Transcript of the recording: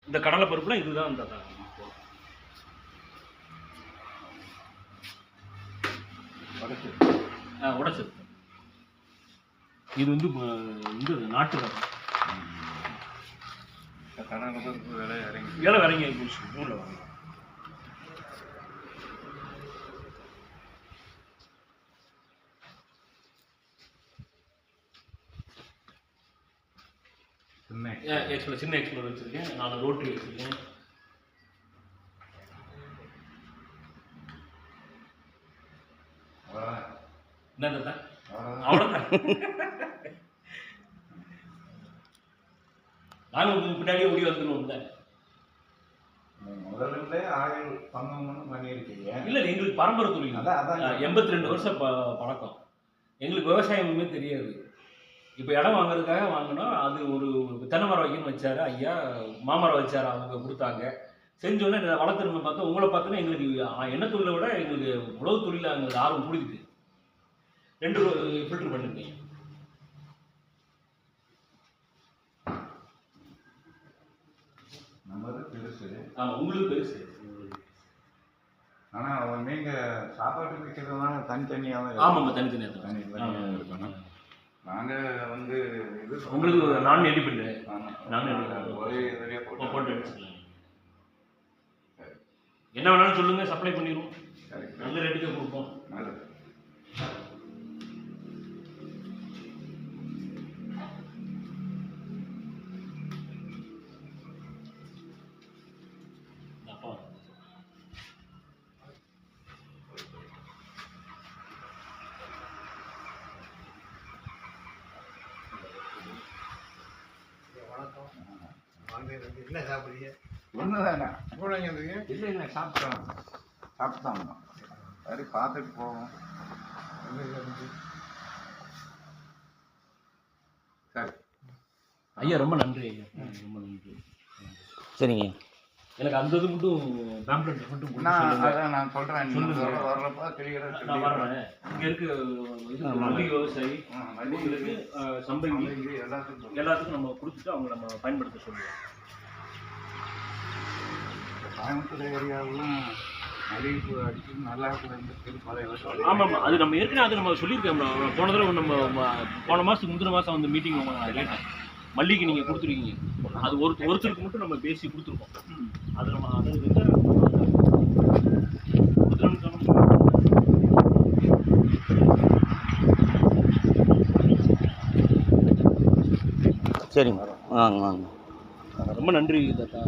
இந்த கடலை பருப்புலாம் இதுதான் இந்த உடச்சது. இது வந்து இந்த நாட்டு ரகம். கடலை பருப்பு விலை இறங்கி போச்சு. நூலில் வாங்க. சின்ன எக்ஸ்ப்ளோர் வச்சிருக்கேன், 4 ரோட்டரி வச்சிருக்கேன். என்ன அவ்வளோதான். நாங்கள் பின்னாடியே ஓடி வந்துடுவோம்ல. முதல்ல ஆயுள் பங்கம்னு பண்ணியிருக்கீங்க. இல்லை, எங்களுக்கு பரம்பரை தொழில். 82 வருஷம் பழக்கம். எங்களுக்கு விவசாயமே தெரியாது. இப்போ இடம் வாங்குறதுக்காக வாங்கினோம். அது ஒரு தென்னை மரம் வைக்கணும்னு வச்சாரு ஐயா, மாமரம் வச்சாரு, அவங்க கொடுத்தாங்க. செஞ்சோன்னே வளர்த்துருன்னு பார்த்தோம். உங்களை பார்த்தோன்னா எங்களுக்கு எண்ணெய் தொழிலை விட எங்களுக்கு உழவு தொழில் எங்களுக்கு ஆர்வம் பிடிக்குது. 2 ஃபில்டர் பண்ணிருக்கீங்க. நம்மது பெருசு. உங்களுக்கு பெருசு. ஆனால் நீங்கள் சாப்பாட்டுக்கு வைக்கிறதுனால தனித்தனியாக. ஆமாம், தனித்தனியாக இருக்கணும். நாங்கள் வந்து இது உங்களுக்கு நான் எடிபிள் ஒரே இதிலே போட்டு எடுத்துக்கலாம். என்ன வேணாலும் சொல்லுங்க, சப்ளை பண்ணிடுவோம். நல்ல ரேட்டுக்கே கொடுப்போம். நல்லது. என்ன சாப்பிடுறீங்க? ஒன்று தானே இல்லை இல்லை சாப்பிட்டாங்க. சரி, பார்த்துட்டு போவோம். சரி ஐயா, ரொம்ப நன்றி ஐயா, ரொம்ப நன்றி. சரிங்க, எனக்கு அந்த இது மட்டும் பேம்ப்ளெட் மட்டும் நான் சொல்கிறேன். வர்றப்ப நான் வர்றேன். இங்கே இருக்க இது மல்லிகை விவசாயி மல்லிகளுக்கு சம்பங்கி எல்லாத்துக்கும் நம்ம கொடுத்துட்டு அவங்க நம்ம பயன்படுத்த சொல்லுவோம். கோயம்புத்தூர் ஏரியாவெல்லாம் மல்லிகைப்பூ அடிச்சு நல்லா இருக்குது. ஆமாம், அது நம்ம ஏற்கனவே அது நம்ம சொல்லியிருக்கோம். போன தடவை நம்ம போன மாதத்துக்கு முந்தின மாதம் வந்து மீட்டிங் நான் கேட்டேன். மல்லிகைக்கு நீங்கள் கொடுத்துருக்கீங்க. அது ஒருத்தருக்கு மட்டும் நம்ம பேசி கொடுத்துருக்கோம். அது நம்ம அது சரிங்க, வாங்க வாங்க. ரொம்ப நன்றி தாத்தா.